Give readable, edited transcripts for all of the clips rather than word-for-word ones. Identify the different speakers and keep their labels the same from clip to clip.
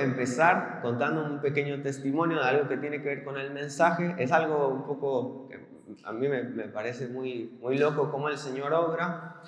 Speaker 1: empezar contando un pequeño testimonio de algo que tiene que ver con el mensaje. Es algo un poco que a mí me parece muy, muy loco cómo el Señor obra.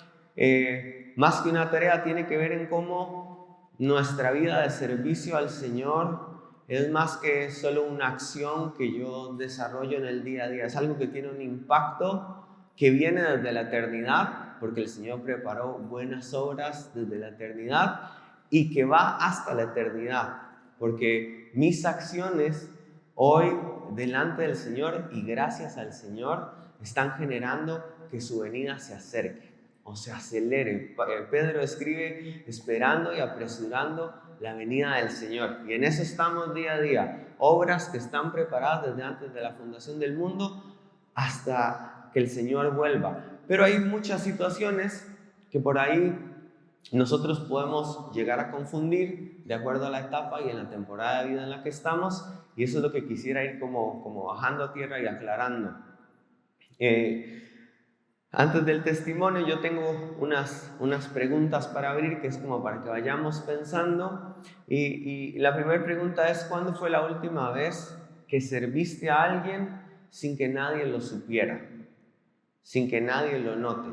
Speaker 1: Más que una tarea, tiene que ver en cómo nuestra vida de servicio al Señor es más que solo una acción que yo desarrollo en el día a día. Es algo que tiene un impacto que viene desde la eternidad, porque el Señor preparó buenas obras desde la eternidad y que va hasta la eternidad, porque mis acciones hoy delante del Señor y gracias al Señor están generando que su venida se acerque o se acelere. Pedro escribe esperando y apresurando la venida del Señor, y en eso estamos día a día. Obras que están preparadas desde antes de la fundación del mundo hasta que el Señor vuelva. Pero hay muchas situaciones que por ahí nosotros podemos llegar a confundir de acuerdo a la etapa y en la temporada de vida en la que estamos, y eso es lo que quisiera ir como bajando a tierra y aclarando. Antes del testimonio yo tengo unas preguntas para abrir, que es como para que vayamos pensando, y la primera pregunta es: ¿cuándo fue la última vez que serviste a alguien sin que nadie lo supiera, sin que nadie lo note?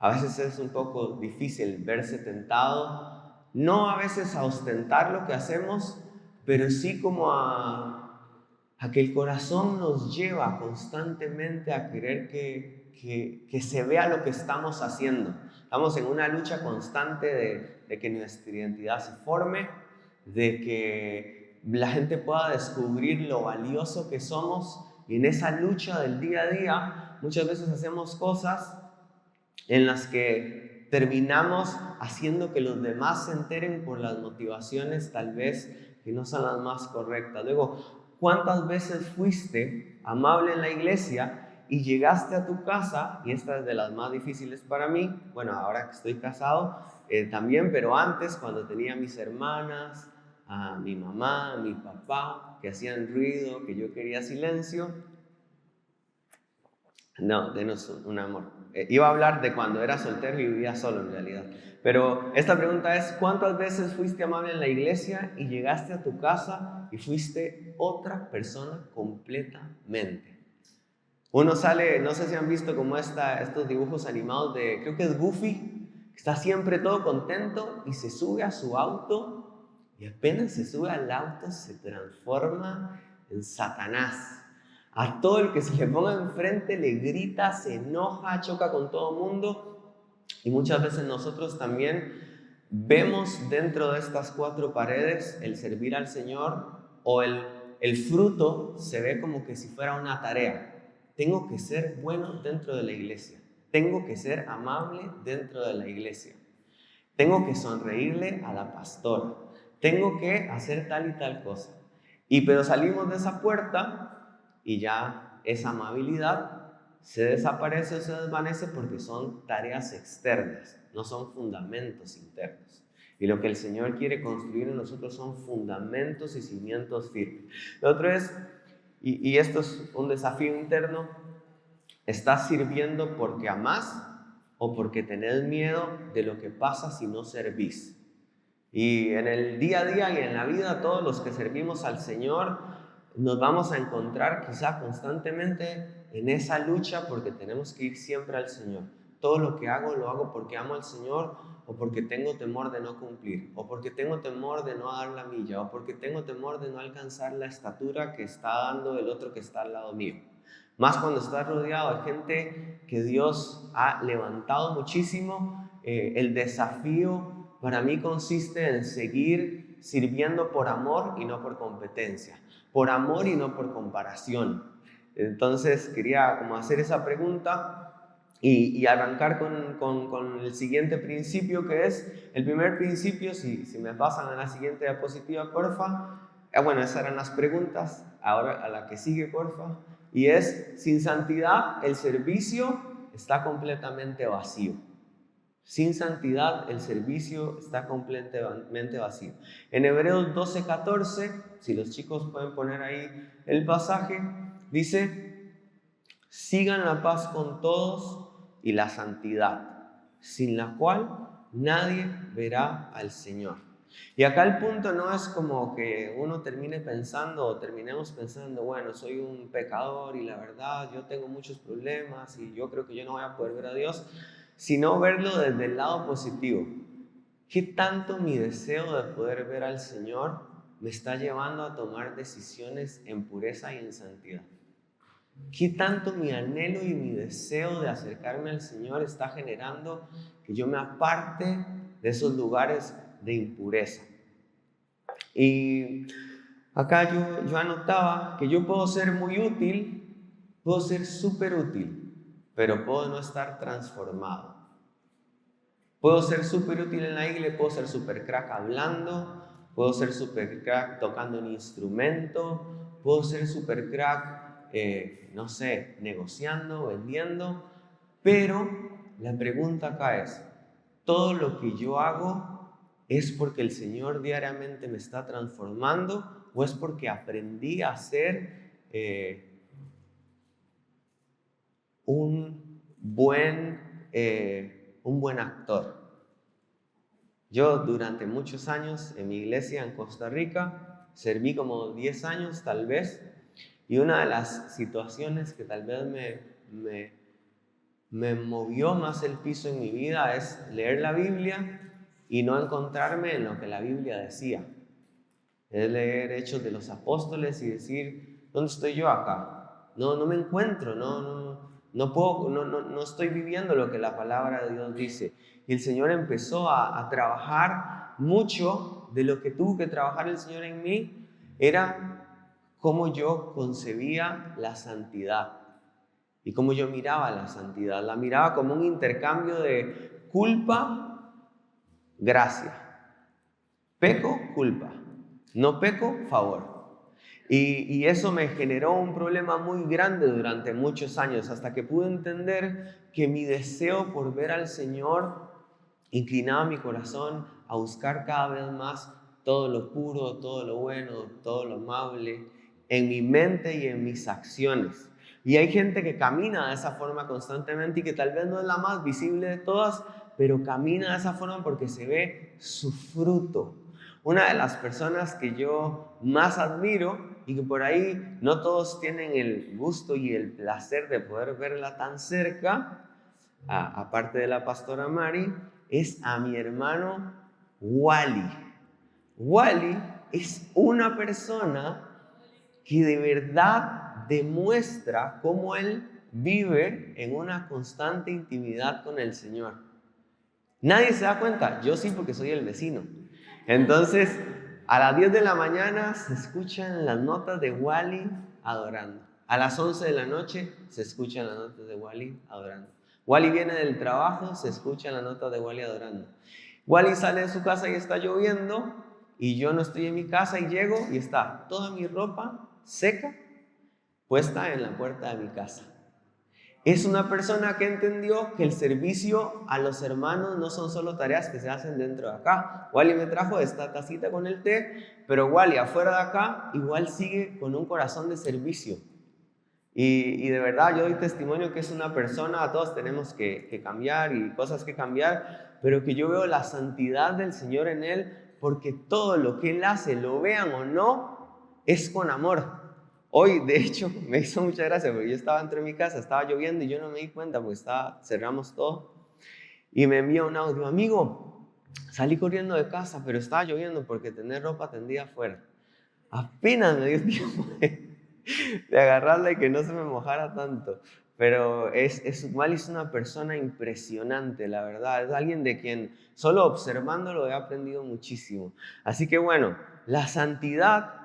Speaker 1: A veces es un poco difícil verse tentado, no a veces a ostentar lo que hacemos, pero sí como a que el corazón nos lleva constantemente a querer que se vea lo que estamos haciendo. Estamos en una lucha constante de que nuestra identidad se forme, de que la gente pueda descubrir lo valioso que somos, y en esa lucha del día a día muchas veces hacemos cosas en las que terminamos haciendo que los demás se enteren por las motivaciones tal vez que no son las más correctas. Luego, ¿cuántas veces fuiste amable en la iglesia y llegaste a tu casa? Y esta es de las más difíciles para mí, bueno, ahora que estoy casado también, pero antes, cuando tenía mis hermanas, a mi mamá, a mi papá, que hacían ruido, que yo quería silencio. No, denos un amor. Iba a hablar de cuando era soltero y vivía solo en realidad. Pero esta pregunta es: ¿cuántas veces fuiste amable en la iglesia y llegaste a tu casa y fuiste otra persona completamente? Uno sale, no sé si han visto como estos dibujos animados de, creo que es Goofy, que está siempre todo contento y se sube a su auto, y apenas se sube al auto se transforma en Satanás. A todo el que se le ponga enfrente le grita, se enoja, choca con todo el mundo. Y muchas veces nosotros también vemos dentro de estas cuatro paredes el servir al Señor, o el fruto se ve como que si fuera una tarea. Tengo que ser bueno dentro de la iglesia, tengo que ser amable dentro de la iglesia, tengo que sonreírle a la pastora, tengo que hacer tal y tal cosa. Pero salimos de esa puerta y ya esa amabilidad se desaparece o se desvanece, porque son tareas externas, no son fundamentos internos. Y lo que el Señor quiere construir en nosotros son fundamentos y cimientos firmes. Lo otro es, y esto es un desafío interno: ¿estás sirviendo porque amás o porque tenés miedo de lo que pasa si no servís? Y en el día a día y en la vida, todos los que servimos al Señor nos vamos a encontrar quizá constantemente en esa lucha, porque tenemos que ir siempre al Señor. Todo lo que hago lo hago porque amo al Señor, o porque tengo temor de no cumplir, o porque tengo temor de no dar la milla, o porque tengo temor de no alcanzar la estatura que está dando el otro que está al lado mío. Más cuando estás rodeado de gente que Dios ha levantado muchísimo. El desafío para mí consiste en seguir sirviendo por amor y no por competencia, por amor y no por comparación. Entonces quería como hacer esa pregunta y arrancar con el siguiente principio, que es el primer principio. Si me pasan a la siguiente diapositiva, porfa. Bueno, esas eran las preguntas. Ahora a la que sigue, porfa. Y es: sin santidad el servicio está completamente vacío. Sin santidad el servicio está completamente vacío. En Hebreos 12:14, si los chicos pueden poner ahí el pasaje, dice: sigan la paz con todos y la santidad, sin la cual nadie verá al Señor. Y acá el punto no es como que uno termine pensando o terminemos pensando, bueno, soy un pecador y la verdad yo tengo muchos problemas y yo creo que yo no voy a poder ver a Dios, sino verlo desde el lado positivo. ¿Qué tanto mi deseo de poder ver al Señor me está llevando a tomar decisiones en pureza y en santidad? ¿Qué tanto mi anhelo y mi deseo de acercarme al Señor está generando que yo me aparte de esos lugares de impureza? Y acá yo anotaba que yo puedo ser muy útil, puedo ser súper útil, pero puedo no estar transformado. Puedo ser súper útil en la iglesia, puedo ser súper crack hablando, puedo ser súper crack tocando un instrumento, puedo ser súper crack, no sé, negociando, vendiendo, pero la pregunta acá es, ¿todo lo que yo hago es porque el Señor diariamente me está transformando o es porque aprendí a ser un buen actor? Yo durante muchos años en mi iglesia en Costa Rica serví como 10 años tal vez, y una de las situaciones que tal vez me movió más el piso en mi vida es leer la Biblia y no encontrarme en lo que la Biblia decía. Es leer Hechos de los Apóstoles y decir, ¿dónde estoy yo acá? No me encuentro, no estoy viviendo lo que la palabra de Dios dice. Y el Señor empezó a trabajar mucho de lo que tuvo que trabajar el Señor en mí, era cómo yo concebía la santidad y cómo yo miraba la santidad. La miraba como un intercambio de culpa, gracia. Peco, culpa. No peco, favor. Y eso me generó un problema muy grande durante muchos años, hasta que pude entender que mi deseo por ver al Señor inclinaba mi corazón a buscar cada vez más todo lo puro, todo lo bueno, todo lo amable en mi mente y en mis acciones. Y hay gente que camina de esa forma constantemente y que tal vez no es la más visible de todas, pero camina de esa forma porque se ve su fruto. Una de las personas que yo más admiro y que por ahí no todos tienen el gusto y el placer de poder verla tan cerca, aparte de la pastora Mari, es a mi hermano Wally. Wally es una persona que de verdad demuestra cómo él vive en una constante intimidad con el Señor. Nadie se da cuenta, yo sí porque soy el vecino. Entonces, a las 10 de la mañana se escuchan las notas de Wally adorando. A las 11 de la noche se escuchan las notas de Wally adorando. Wally viene del trabajo, se escuchan las notas de Wally adorando. Wally sale de su casa y está lloviendo, y yo no estoy en mi casa y llego y está toda mi ropa seca puesta en la puerta de mi casa. Es una persona que entendió que el servicio a los hermanos no son solo tareas que se hacen dentro de acá. Wally me trajo esta tacita con el té, pero Wally afuera de acá igual sigue con un corazón de servicio. Y de verdad yo doy testimonio que es una persona, todos tenemos que cambiar y cosas que cambiar, pero que yo veo la santidad del Señor en él, porque todo lo que él hace, lo vean o no, es con amor. Hoy, de hecho, me hizo mucha gracia porque yo estaba dentro de mi casa, estaba lloviendo y yo no me di cuenta porque cerramos todo. Y me envía un audio: amigo, salí corriendo de casa, pero estaba lloviendo porque tener ropa tendida afuera. Apenas me dio tiempo de agarrarla y que no se me mojara tanto. Pero Wally es una persona impresionante, la verdad. Es alguien de quien solo observándolo he aprendido muchísimo. Así que bueno, la santidad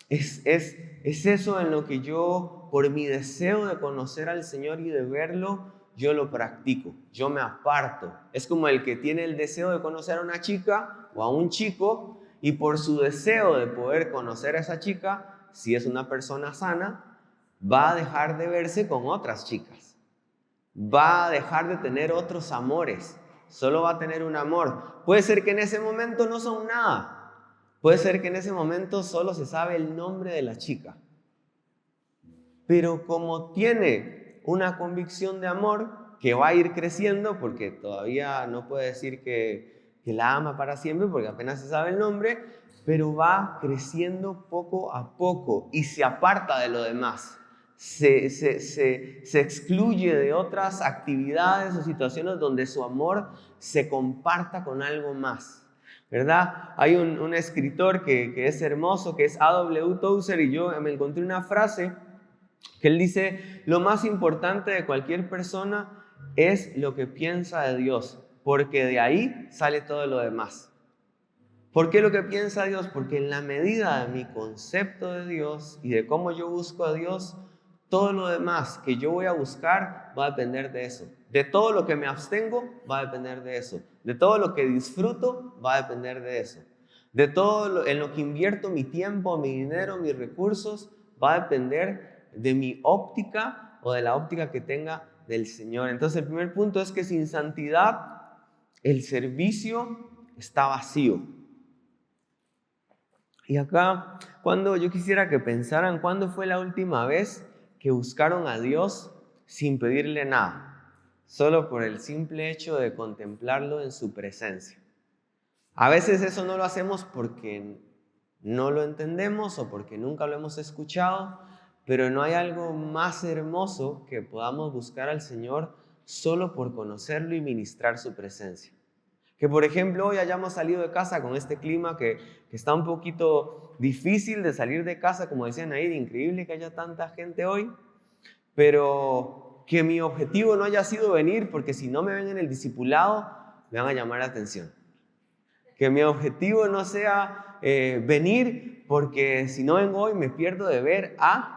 Speaker 1: es eso en lo que yo, por mi deseo de conocer al Señor y de verlo, yo lo practico, yo me aparto. Es como el que tiene el deseo de conocer a una chica o a un chico, y por su deseo de poder conocer a esa chica, si es una persona sana, va a dejar de verse con otras chicas, va a dejar de tener otros amores, solo va a tener un amor. Puede ser que en ese momento no son nada, puede ser que en ese momento solo se sabe el nombre de la chica, pero como tiene una convicción de amor que va a ir creciendo, porque todavía no puede decir que que la ama para siempre porque apenas se sabe el nombre, pero va creciendo poco a poco y se aparta de lo demás. Se excluye de otras actividades o situaciones donde su amor se comparta con algo más, ¿verdad? Hay un escritor que es hermoso, que es A.W. Tozer, y yo me encontré una frase que él dice: lo más importante de cualquier persona es lo que piensa de Dios, porque de ahí sale todo lo demás. ¿Por qué lo que piensa Dios? Porque en la medida de mi concepto de Dios y de cómo yo busco a Dios, todo lo demás que yo voy a buscar va a depender de eso. De todo lo que me abstengo va a depender de eso. De todo lo que disfruto va a depender de eso. De todo en lo que invierto mi tiempo, mi dinero, mis recursos, va a depender de mi óptica o de la óptica que tenga del Señor. Entonces el primer punto es que sin santidad el servicio está vacío. Y acá, cuando yo quisiera que pensaran, ¿cuándo fue la última vez que buscaron a Dios sin pedirle nada? Solo por el simple hecho de contemplarlo en su presencia. A veces eso no lo hacemos porque no lo entendemos o porque nunca lo hemos escuchado, pero no hay algo más hermoso que podamos buscar al Señor solo por conocerlo y ministrar su presencia. Que por ejemplo hoy hayamos salido de casa con este clima que está un poquito difícil de salir de casa, como decían ahí, increíble que haya tanta gente hoy, pero que mi objetivo no haya sido venir porque si no me ven en el discipulado me van a llamar la atención. Que mi objetivo no sea venir porque si no vengo hoy me pierdo de ver a...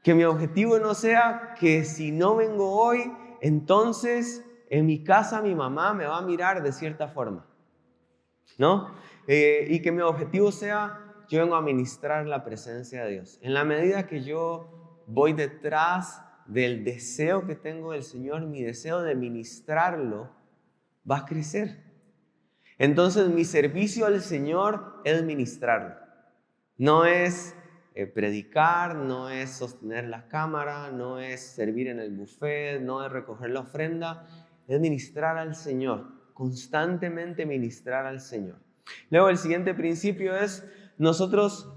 Speaker 1: Que mi objetivo no sea que si no vengo hoy, entonces en mi casa mi mamá me va a mirar de cierta forma, ¿no? Y que mi objetivo sea, yo vengo a ministrar la presencia de Dios. En la medida que yo voy detrás del deseo que tengo del Señor, mi deseo de ministrarlo va a crecer. Entonces mi servicio al Señor es ministrarlo. No es predicar, no es sostener la cámara, no es servir en el buffet, no es recoger la ofrenda, es ministrar al Señor, constantemente ministrar al Señor. Luego el siguiente principio es, nosotros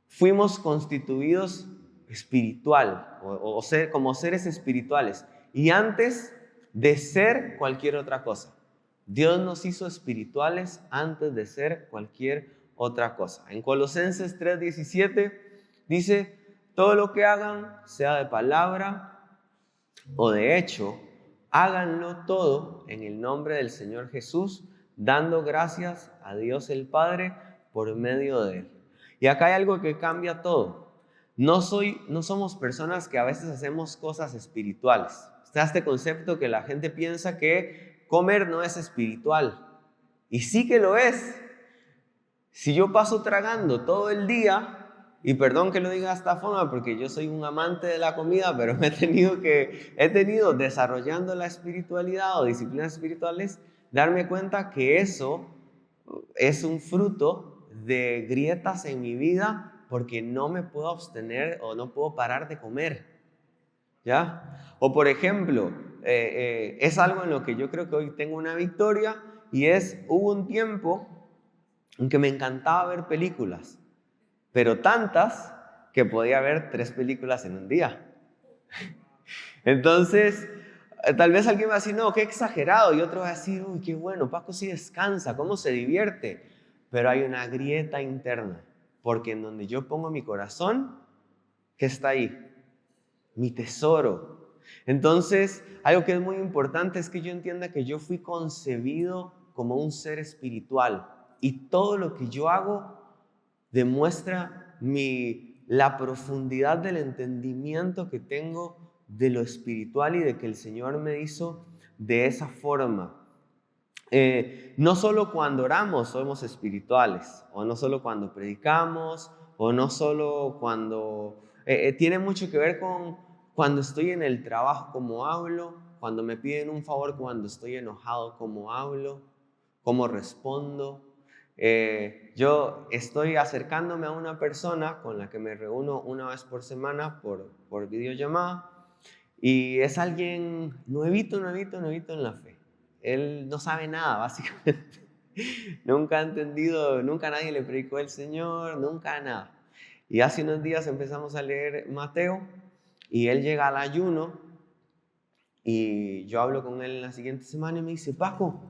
Speaker 1: fuimos constituidos espiritual o ser, como seres espirituales y antes de ser cualquier otra cosa. Dios nos hizo espirituales antes de ser cualquier otra cosa. En Colosenses 3:17 dice, todo lo que hagan, sea de palabra o de hecho, háganlo todo en el nombre del Señor Jesús, dando gracias a Dios el Padre por medio de Él. Y acá hay algo que cambia todo. No somos personas que a veces hacemos cosas espirituales. Está este concepto que la gente piensa que comer no es espiritual. Y sí que lo es. Si yo paso tragando todo el día, y perdón que lo diga de esta forma porque yo soy un amante de la comida, pero he tenido desarrollando la espiritualidad o disciplinas espirituales, darme cuenta que eso es un fruto de grietas en mi vida porque no me puedo abstener o no puedo parar de comer, ¿ya? O por ejemplo, es algo en lo que yo creo que hoy tengo una victoria y hubo un tiempo en que me encantaba ver películas, pero tantas que podía ver 3 películas en un día. Entonces, tal vez alguien va a decir, no, qué exagerado, y otro va a decir, uy, qué bueno, Paco sí descansa, cómo se divierte. Pero hay una grieta interna, porque en donde yo pongo mi corazón, ¿qué está ahí? Mi tesoro. Entonces, algo que es muy importante es que yo entienda que yo fui concebido como un ser espiritual y todo lo que yo hago demuestra la profundidad del entendimiento que tengo de lo espiritual y de que el Señor me hizo de esa forma. No solo cuando oramos somos espirituales, o no solo cuando predicamos, o no solo cuando... tiene mucho que ver con cuando estoy en el trabajo, cómo hablo, cuando me piden un favor, cuando estoy enojado, cómo hablo, cómo respondo. Yo estoy acercándome a una persona con la que me reúno una vez por semana por videollamada y es alguien nuevito en la fe. él no sabe nada, básicamente. Nunca ha entendido, nunca nadie le predicó el Señor, nunca nada. Y hace unos días empezamos a leer Mateo y él llega al ayuno y yo hablo con él en la siguiente semana y me dice, Paco,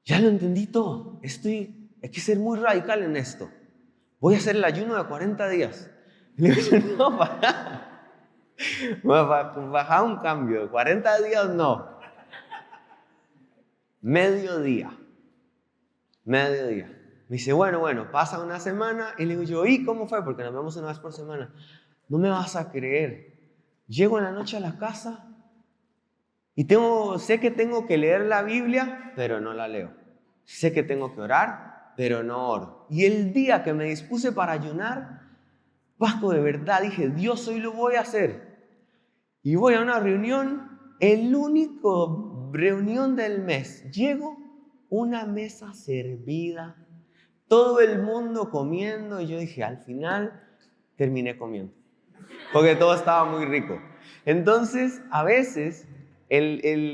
Speaker 1: ya lo entendí todo, hay que ser muy radical en esto. Voy a hacer el ayuno de 40 días. Y le digo, no, baja un cambio, 40 días no. Mediodía. Me dice, bueno, pasa una semana. Y le digo yo, ¿y cómo fue? Porque nos vemos una vez por semana. No me vas a creer. Llego en la noche a la casa y sé que tengo que leer la Biblia, pero no la leo. Sé que tengo que orar, pero no oro. Y el día que me dispuse para ayunar, Vasco, de verdad dije, Dios, hoy lo voy a hacer. Y voy a una reunión, el único reunión del mes. Llego, una mesa servida, todo el mundo comiendo, y yo dije, al final terminé comiendo, porque todo estaba muy rico. Entonces, a veces,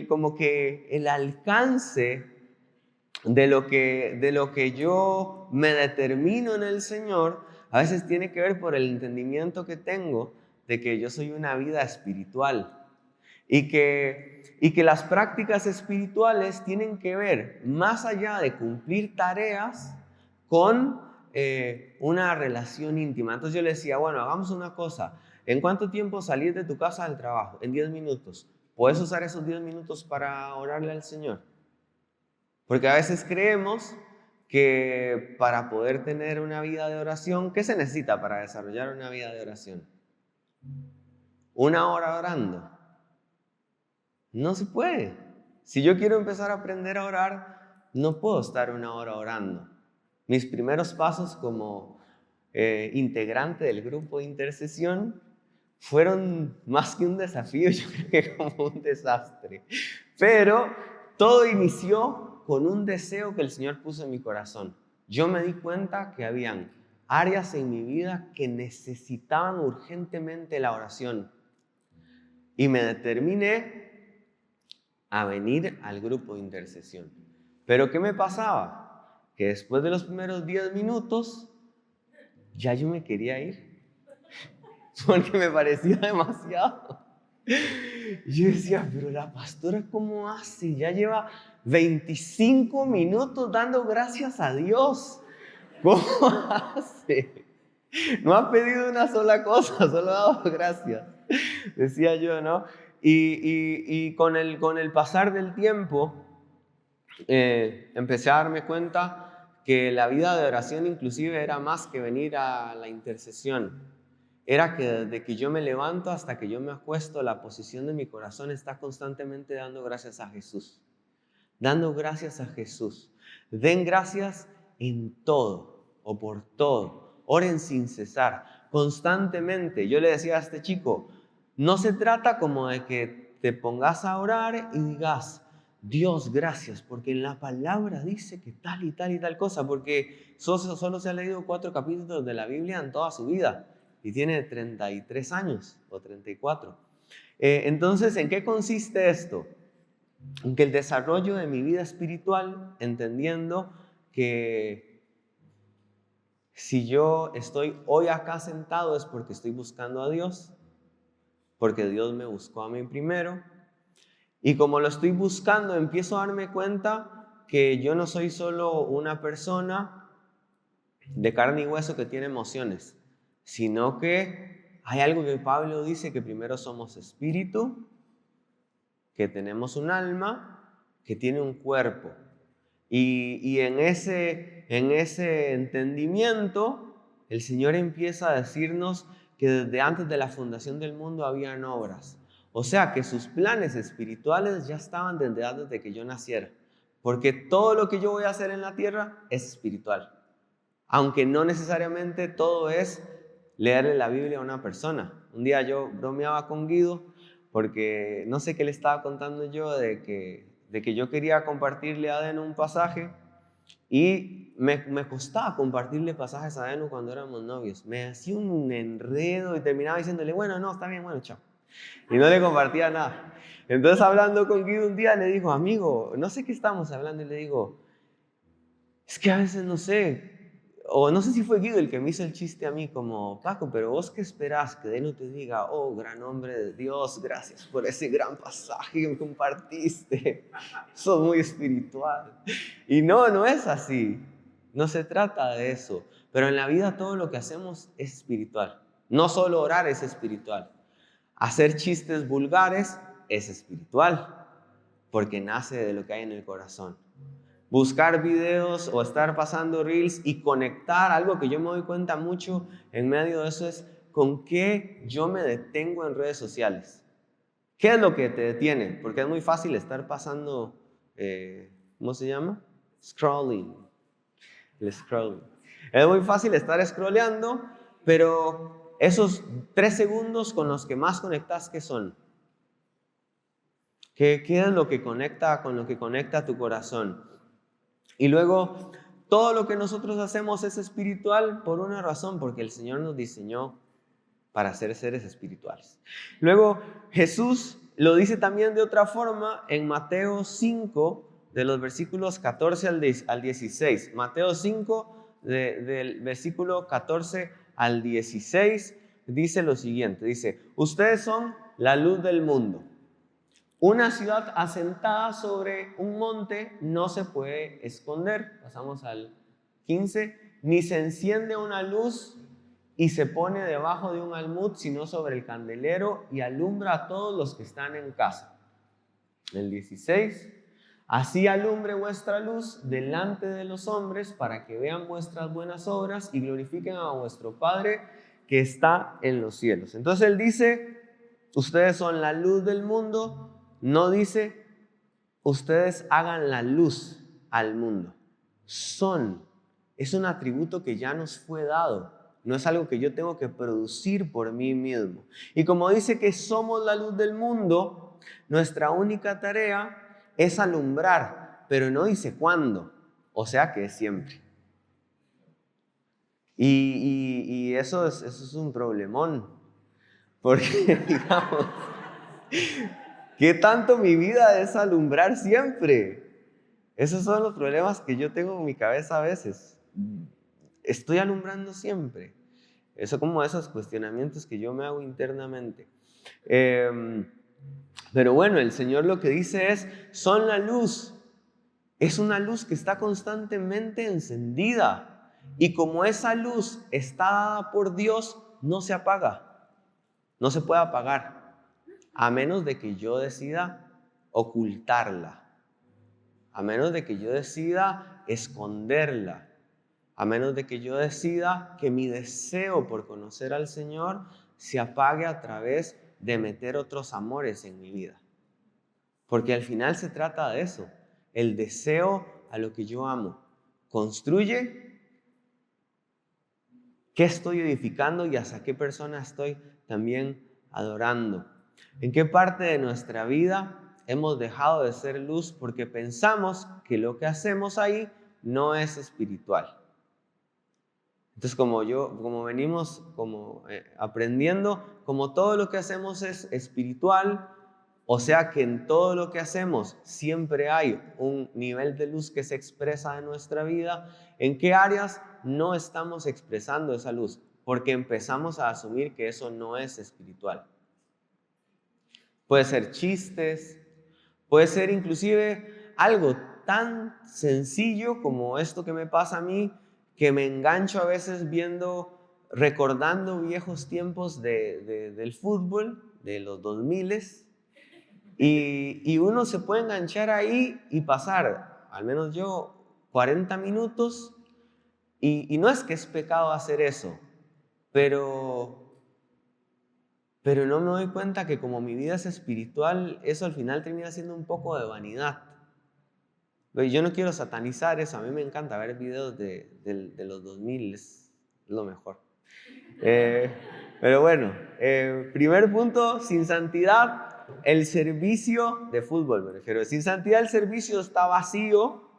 Speaker 1: como que el alcance de lo que yo me determino en el Señor, a veces tiene que ver por el entendimiento que tengo de que yo soy una vida espiritual. Y que las prácticas espirituales tienen que ver, más allá de cumplir tareas, con una relación íntima. Entonces yo le decía, bueno, hagamos una cosa. ¿En cuánto tiempo salís de tu casa al trabajo? En 10 minutos. ¿Puedes usar esos 10 minutos para orarle al Señor? Porque a veces creemos que para poder tener una vida de oración, ¿qué se necesita para desarrollar una vida de oración? 1 hora orando. No se puede. Si yo quiero empezar a aprender a orar, no puedo estar 1 hora orando. Mis primeros pasos como integrante del grupo de intercesión fueron más que un desafío, yo creo que como un desastre. Pero todo inició con un deseo que el Señor puso en mi corazón. Yo me di cuenta que habían áreas en mi vida que necesitaban urgentemente la oración. Y me determiné a venir al grupo de intercesión. Pero ¿qué me pasaba? Que después de los primeros 10 minutos, ya yo me quería ir. Porque me parecía demasiado. Y yo decía, pero la pastora, ¿cómo hace? Ya lleva 25 minutos dando gracias a Dios. ¿Cómo hace? No ha pedido una sola cosa, solo ha dado gracias. Decía yo, ¿no? Y con el pasar del tiempo, empecé a darme cuenta que la vida de oración inclusive era más que venir a la intercesión. Era que desde que yo me levanto hasta que yo me acuesto, la posición de mi corazón está constantemente dando gracias a Jesús. Dando gracias a Jesús. Den gracias en todo o por todo. Oren sin cesar, constantemente. Yo le decía a este chico, no se trata como de que te pongas a orar y digas, Dios, gracias, porque en la palabra dice que tal y tal y tal cosa, porque solo se ha leído 4 capítulos de la Biblia en toda su vida y tiene 33 años o 34. Entonces, ¿en qué consiste esto? En que el desarrollo de mi vida espiritual, entendiendo que si yo estoy hoy acá sentado es porque estoy buscando a Dios, porque Dios me buscó a mí primero, y como lo estoy buscando, empiezo a darme cuenta que yo no soy solo una persona de carne y hueso que tiene emociones, sino que hay algo que Pablo dice, que primero somos espíritu, que tenemos un alma, que tiene un cuerpo. Y en ese entendimiento, el Señor empieza a decirnos que desde antes de la fundación del mundo habían obras. O sea que sus planes espirituales ya estaban desde antes de que yo naciera. Porque todo lo que yo voy a hacer en la tierra es espiritual. Aunque no necesariamente todo es leerle la Biblia a una persona. Un día yo bromeaba con Guido porque no sé qué le estaba contando yo de que yo quería compartirle a Adeno un pasaje y me costaba compartirle pasajes a Adeno cuando éramos novios. Me hacía un enredo y terminaba diciéndole, bueno, no, está bien, bueno, chao. Y no le compartía nada. Entonces hablando con Guido un día le digo, amigo, no sé qué estamos hablando, y le digo, es que a veces no sé, o no sé si fue Guido el que me hizo el chiste a mí, como, Paco, pero vos qué esperás que de no te diga, oh, gran hombre de Dios, gracias por ese gran pasaje que me compartiste, sos muy espiritual. Y no, no es así, no se trata de eso, pero en la vida todo lo que hacemos es espiritual, no solo orar es espiritual, hacer chistes vulgares es espiritual, porque nace de lo que hay en el corazón. Buscar videos o estar pasando reels y conectar, algo que yo me doy cuenta mucho en medio de eso es con qué yo me detengo en redes sociales. ¿Qué es lo que te detiene? Porque es muy fácil estar pasando, ¿cómo se llama? Scrolling. El scrolling. Es muy fácil estar scrolleando, pero esos 3 segundos con los que más conectas, ¿qué son? ¿Qué es lo que conecta con lo que conecta tu corazón? Y luego, todo lo que nosotros hacemos es espiritual por una razón, porque el Señor nos diseñó para ser seres espirituales. Luego, Jesús lo dice también de otra forma en Mateo 5, de los versículos 14 al 16. Mateo 5, del versículo 14 al 16, dice lo siguiente, dice, ustedes son la luz del mundo. Una ciudad asentada sobre un monte no se puede esconder. Pasamos al 15. Ni se enciende una luz y se pone debajo de un almud, sino sobre el candelero y alumbra a todos los que están en casa. El 16. Así alumbre vuestra luz delante de los hombres para que vean vuestras buenas obras y glorifiquen a vuestro Padre que está en los cielos. Entonces él dice, ustedes son la luz del mundo. No dice, ustedes hagan la luz al mundo. Es un atributo que ya nos fue dado. No es algo que yo tengo que producir por mí mismo. Y como dice que somos la luz del mundo, nuestra única tarea es alumbrar, pero no dice cuándo. O sea que es siempre. Y eso es un problemón. Porque, digamos, ¿qué tanto mi vida es alumbrar siempre? Esos son los problemas que yo tengo en mi cabeza a veces. Estoy alumbrando siempre. Eso como esos cuestionamientos que yo me hago internamente. Pero bueno, el Señor lo que dice es, son la luz. Es una luz que está constantemente encendida. Y como esa luz está dada por Dios, no se apaga. No se puede apagar. A menos de que yo decida ocultarla, a menos de que yo decida esconderla, a menos de que yo decida que mi deseo por conocer al Señor se apague a través de meter otros amores en mi vida. Porque al final se trata de eso, el deseo a lo que yo amo. Construye qué estoy edificando y hasta qué persona estoy también adorando. ¿En qué parte de nuestra vida hemos dejado de ser luz porque pensamos que lo que hacemos ahí no es espiritual? Entonces, como venimos aprendiendo, como todo lo que hacemos es espiritual, o sea que en todo lo que hacemos siempre hay un nivel de luz que se expresa en nuestra vida. ¿En qué áreas no estamos expresando esa luz? Porque empezamos a asumir que eso no es espiritual. Puede ser chistes, puede ser inclusive algo tan sencillo como esto que me pasa a mí, que me engancho a veces recordando viejos tiempos del fútbol, de los 2000s, y uno se puede enganchar ahí y pasar, al menos yo, 40 minutos, y no es que es pecado hacer eso, pero no me doy cuenta que como mi vida es espiritual, eso al final termina siendo un poco de vanidad. Yo no quiero satanizar eso, a mí me encanta ver videos de los 2000, es lo mejor. Pero bueno, primer punto, sin santidad, el servicio de fútbol, me refiero. Sin santidad el servicio está vacío,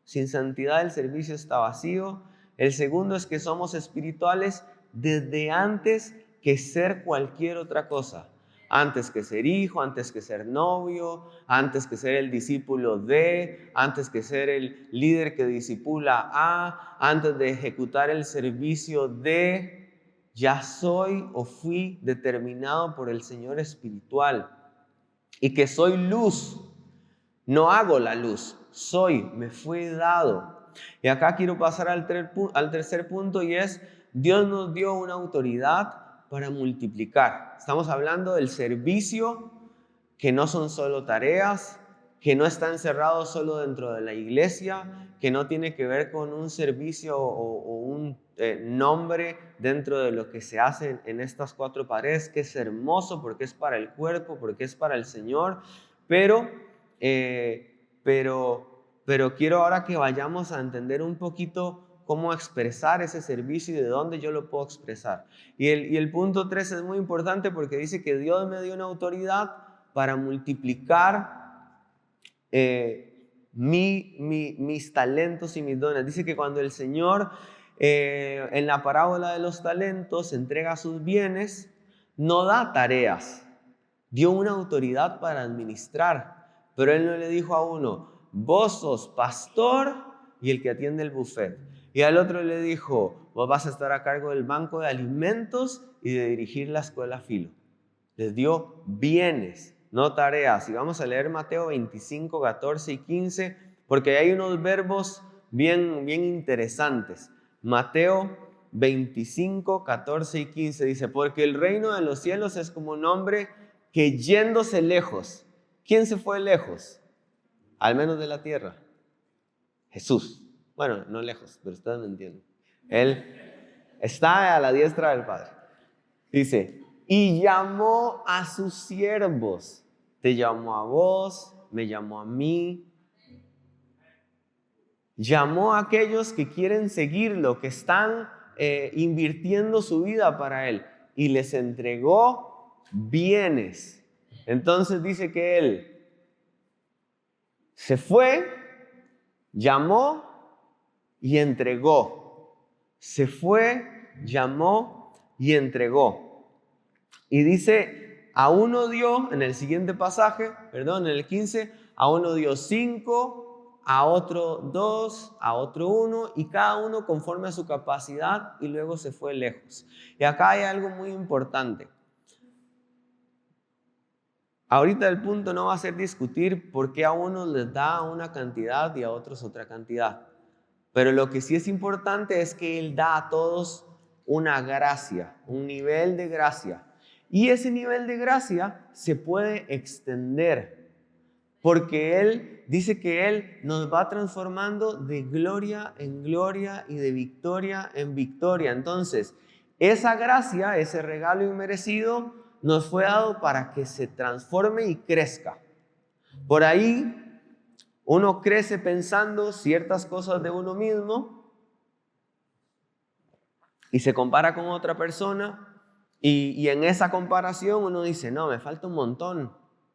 Speaker 1: sin santidad el servicio está vacío. El segundo es que somos espirituales desde antes que ser cualquier otra cosa. Antes que ser hijo, antes que ser novio, antes que ser el discípulo de, antes que ser el líder que discipula a, antes de ejecutar el servicio de, ya soy o fui determinado por el Señor espiritual. Y que soy luz, no hago la luz, soy, me fue dado. Y acá quiero pasar al tercer punto y es, Dios nos dio una autoridad para multiplicar. Estamos hablando del servicio, que no son solo tareas, que no está encerrado solo dentro de la iglesia, que no tiene que ver con un servicio o un nombre dentro de lo que se hace en estas cuatro paredes, que es hermoso porque es para el cuerpo, porque es para el Señor, pero quiero ahora que vayamos a entender un poquito cómo expresar ese servicio y de dónde yo lo puedo expresar. Y el punto 3 es muy importante porque dice que Dios me dio una autoridad para multiplicar mis talentos y mis dones. Dice que cuando el Señor en la parábola de los talentos entrega sus bienes, no da tareas, dio una autoridad para administrar, pero Él no le dijo a uno, vos sos pastor y el que atiende el buffet. Y al otro le dijo, vos vas a estar a cargo del banco de alimentos y de dirigir la escuela Filo. Les dio bienes, no tareas. Y vamos a leer Mateo 25, 14 y 15, porque hay unos verbos bien interesantes. Mateo 25, 14 y 15 dice, porque el reino de los cielos es como un hombre que yéndose lejos. ¿Quién se fue lejos? Al menos de la tierra. Jesús. Bueno, no lejos, pero ustedes me entienden. Él está a la diestra del Padre. Dice, y llamó a sus siervos. Te llamó a vos, me llamó a mí. Llamó a aquellos que quieren seguirlo, que están invirtiendo su vida para Él. Y les entregó bienes. Entonces dice que Él se fue, llamó y entregó. Se fue, llamó y entregó. Y dice, a uno dio, en el siguiente pasaje, en el 15, a uno dio 5, a otro 2, a otro 1, y cada uno conforme a su capacidad, y luego se fue lejos. Y acá hay algo muy importante. Ahorita el punto no va a ser discutir por qué a unos les da una cantidad y a otros otra cantidad. Pero lo que sí es importante es que Él da a todos una gracia, un nivel de gracia. Y ese nivel de gracia se puede extender, porque Él dice que Él nos va transformando de gloria en gloria y de victoria en victoria. Entonces, esa gracia, ese regalo inmerecido, nos fue dado para que se transforme y crezca. Por ahí uno crece pensando ciertas cosas de uno mismo y se compara con otra persona y en esa comparación uno dice, no, me falta un montón,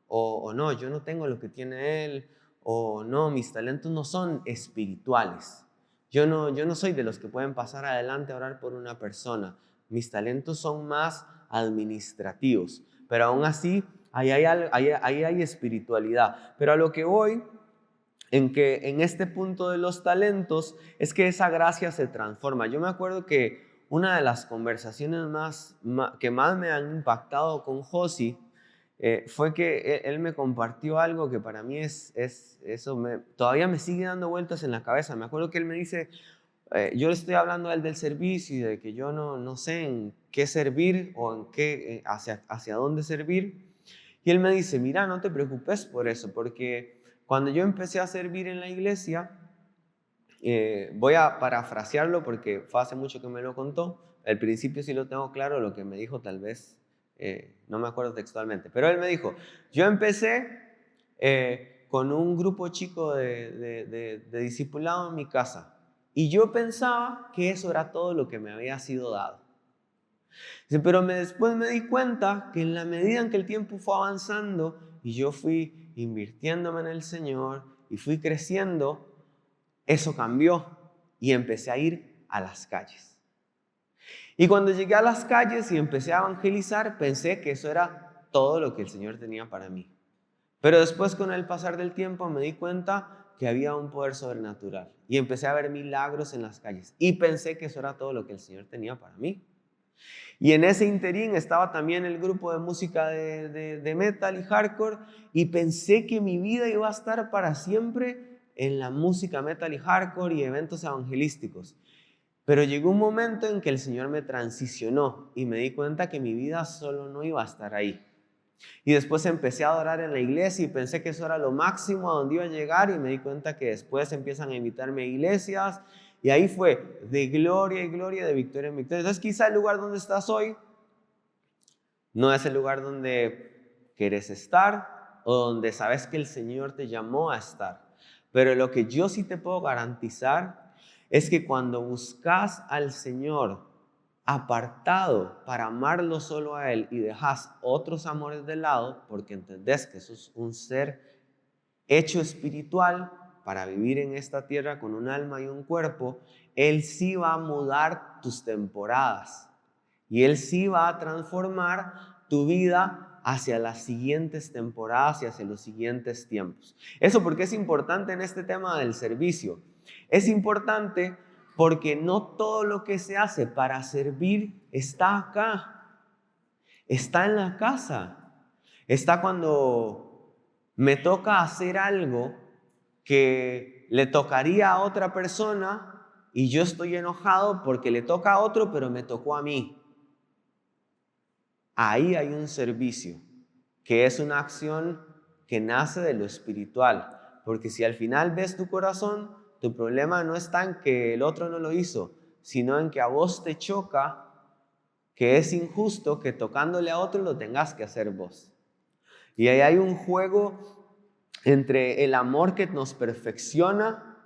Speaker 1: o no, yo no tengo lo que tiene él, o no, mis talentos no son espirituales. Yo no soy de los que pueden pasar adelante a orar por una persona. Mis talentos son más administrativos, pero aún así ahí hay espiritualidad. Pero a lo que voy, en este punto de los talentos, es que esa gracia se transforma. Yo me acuerdo que una de las conversaciones que más me han impactado con Josi fue que él me compartió algo que para mí todavía me sigue dando vueltas en la cabeza. Me acuerdo que él me dice, yo le estoy hablando a él del servicio y de que yo no sé en qué servir o en qué, hacia dónde servir. Y él me dice, mira, no te preocupes por eso, porque cuando yo empecé a servir en la iglesia, voy a parafrasearlo porque fue hace mucho que me lo contó. Al principio sí lo tengo claro, lo que me dijo tal vez, no me acuerdo textualmente. Pero él me dijo, yo empecé con un grupo chico de discipulado en mi casa. Y yo pensaba que eso era todo lo que me había sido dado. Pero después me di cuenta que en la medida en que el tiempo fue avanzando y yo fui invirtiéndome en el Señor y fui creciendo, eso cambió y empecé a ir a las calles. Y cuando llegué a las calles y empecé a evangelizar, pensé que eso era todo lo que el Señor tenía para mí. Pero después, con el pasar del tiempo, me di cuenta que había un poder sobrenatural y empecé a ver milagros en las calles y pensé que eso era todo lo que el Señor tenía para mí. Y en ese interín estaba también el grupo de música de metal y hardcore y pensé que mi vida iba a estar para siempre en la música metal y hardcore y eventos evangelísticos. Pero llegó un momento en que el Señor me transicionó y me di cuenta que mi vida solo no iba a estar ahí. Y después empecé a adorar en la iglesia y pensé que eso era lo máximo a donde iba a llegar y me di cuenta que después empiezan a invitarme a iglesias y ahí fue de gloria en gloria, de victoria en victoria. Entonces quizá el lugar donde estás hoy no es el lugar donde quieres estar o donde sabes que el Señor te llamó a estar. Pero lo que yo sí te puedo garantizar es que cuando buscas al Señor apartado para amarlo solo a Él y dejas otros amores de lado, porque entendés que sos un ser hecho espiritual para vivir en esta tierra con un alma y un cuerpo, Él sí va a mudar tus temporadas y Él sí va a transformar tu vida hacia las siguientes temporadas y hacia los siguientes tiempos. Eso porque es importante en este tema del servicio. Es importante porque no todo lo que se hace para servir está acá, está en la casa, está cuando me toca hacer algo que le tocaría a otra persona y yo estoy enojado porque le toca a otro, pero me tocó a mí. Ahí hay un servicio, que es una acción que nace de lo espiritual, porque si al final ves tu corazón, tu problema no está en que el otro no lo hizo, sino en que a vos te choca, que es injusto que tocándole a otro lo tengas que hacer vos. Y ahí hay un juego entre el amor que nos perfecciona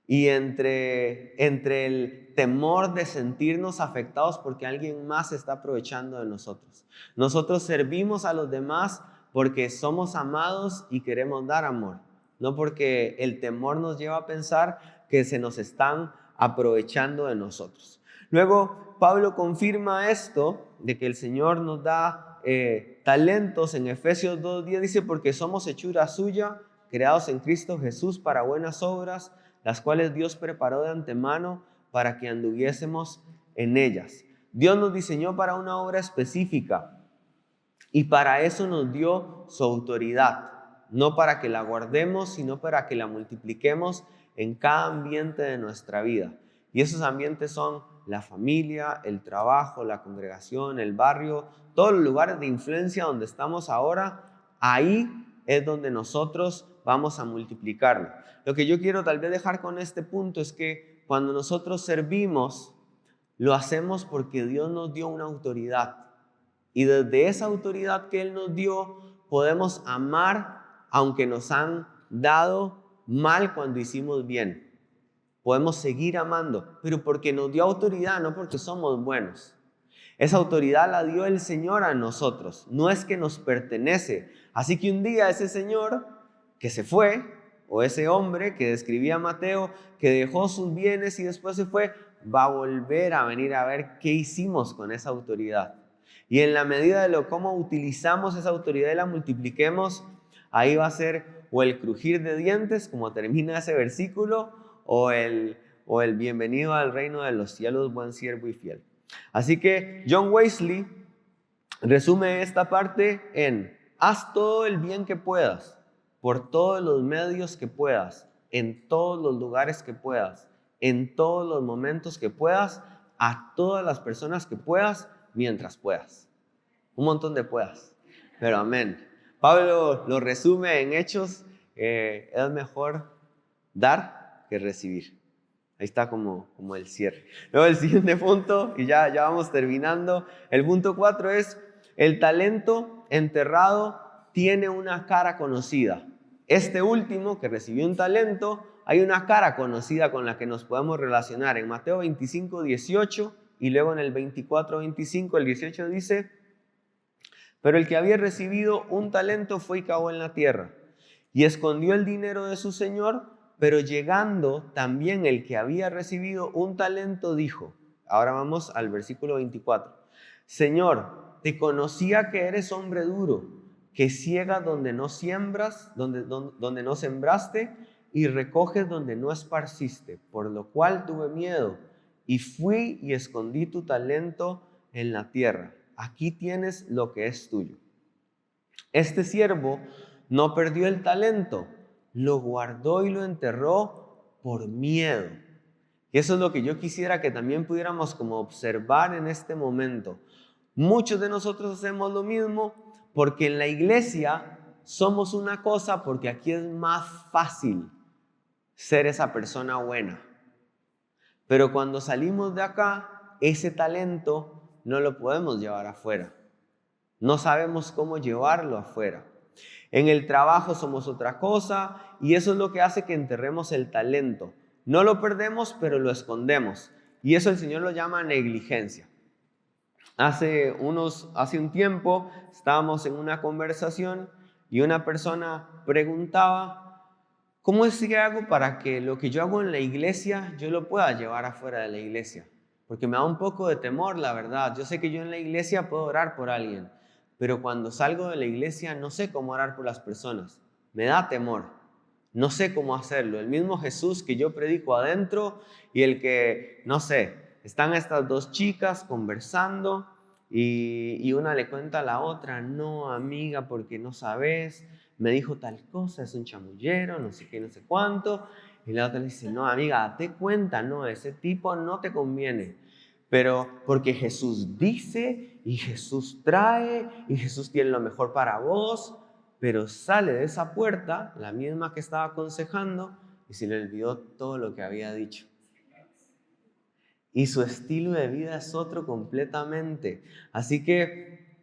Speaker 1: y entre el temor de sentirnos afectados porque alguien más se está aprovechando de nosotros. Nosotros servimos a los demás porque somos amados y queremos dar amor, no porque el temor nos lleva a pensar que se nos están aprovechando de nosotros. Luego, Pablo confirma esto de que el Señor nos da talentos en Efesios 2:10, dice, porque somos hechura suya, creados en Cristo Jesús para buenas obras, las cuales Dios preparó de antemano para que anduviésemos en ellas. Dios nos diseñó para una obra específica y para eso nos dio su autoridad, no para que la guardemos, sino para que la multipliquemos en cada ambiente de nuestra vida. Y esos ambientes son la familia, el trabajo, la congregación, el barrio, todos los lugares de influencia donde estamos ahora. Ahí es donde nosotros vamos a multiplicarlo. Lo que yo quiero tal vez dejar con este punto es que cuando nosotros servimos, lo hacemos porque Dios nos dio una autoridad. Y desde esa autoridad que Él nos dio, podemos amar aunque nos han dado mal cuando hicimos bien. Podemos seguir amando, pero porque nos dio autoridad, no porque somos buenos. Esa autoridad la dio el Señor a nosotros, no es que nos pertenece. Así que un día ese Señor que se fue, o ese hombre que describía Mateo, que dejó sus bienes y después se fue, va a volver a venir a ver qué hicimos con esa autoridad. Y en la medida de lo cómo utilizamos esa autoridad y la multipliquemos, ahí va a ser o el crujir de dientes, como termina ese versículo, o el bienvenido al reino de los cielos, buen siervo y fiel. Así que John Wesley resume esta parte en: haz todo el bien que puedas, por todos los medios que puedas, en todos los lugares que puedas, en todos los momentos que puedas, a todas las personas que puedas, mientras puedas. Un montón de puedas, pero amén. Pablo lo resume en Hechos, es mejor dar que recibir. Ahí está como el cierre. Luego el siguiente punto, y ya vamos terminando. El punto 4 es: el talento enterrado tiene una cara conocida. Este último, que recibió un talento, hay una cara conocida con la que nos podemos relacionar. En Mateo 25:18 y luego en el 24:25, el 18 dice: pero el que había recibido un talento fue y cavó en la tierra y escondió el dinero de su señor. Pero llegando también el que había recibido un talento dijo, ahora vamos al versículo 24, Señor, te conocía que eres hombre duro, que ciegas donde no siembras, donde no sembraste, y recoges donde no esparciste, por lo cual tuve miedo, y fui y escondí tu talento en la tierra. Aquí tienes lo que es tuyo. Este siervo no perdió el talento, lo guardó y lo enterró por miedo. Y eso es lo que yo quisiera que también pudiéramos como observar en este momento. Muchos de nosotros hacemos lo mismo porque en la iglesia somos una cosa, porque aquí es más fácil ser esa persona buena. Pero cuando salimos de acá, ese talento no lo podemos llevar afuera. No sabemos cómo llevarlo afuera. En el trabajo somos otra cosa y eso es lo que hace que enterremos el talento. No lo perdemos, pero lo escondemos. Y eso el Señor lo llama negligencia. Hace un tiempo estábamos en una conversación y una persona preguntaba: ¿cómo es que hago para que lo que yo hago en la iglesia yo lo pueda llevar afuera de la iglesia? Porque me da un poco de temor, la verdad. Yo sé que yo en la iglesia puedo orar por alguien, pero cuando salgo de la iglesia no sé cómo orar por las personas. Me da temor. No sé cómo hacerlo. El mismo Jesús que yo predico adentro y el que, no sé, están estas dos chicas conversando y una le cuenta a la otra: no, amiga, porque no sabes, me dijo tal cosa, es un chamullero, no sé qué, no sé cuánto. Y la otra le dice: no, amiga, date cuenta, no, ese tipo no te conviene. Pero porque Jesús dice y Jesús trae y Jesús tiene lo mejor para vos. Pero sale de esa puerta, la misma que estaba aconsejando, y se le olvidó todo lo que había dicho. Y su estilo de vida es otro completamente. Así que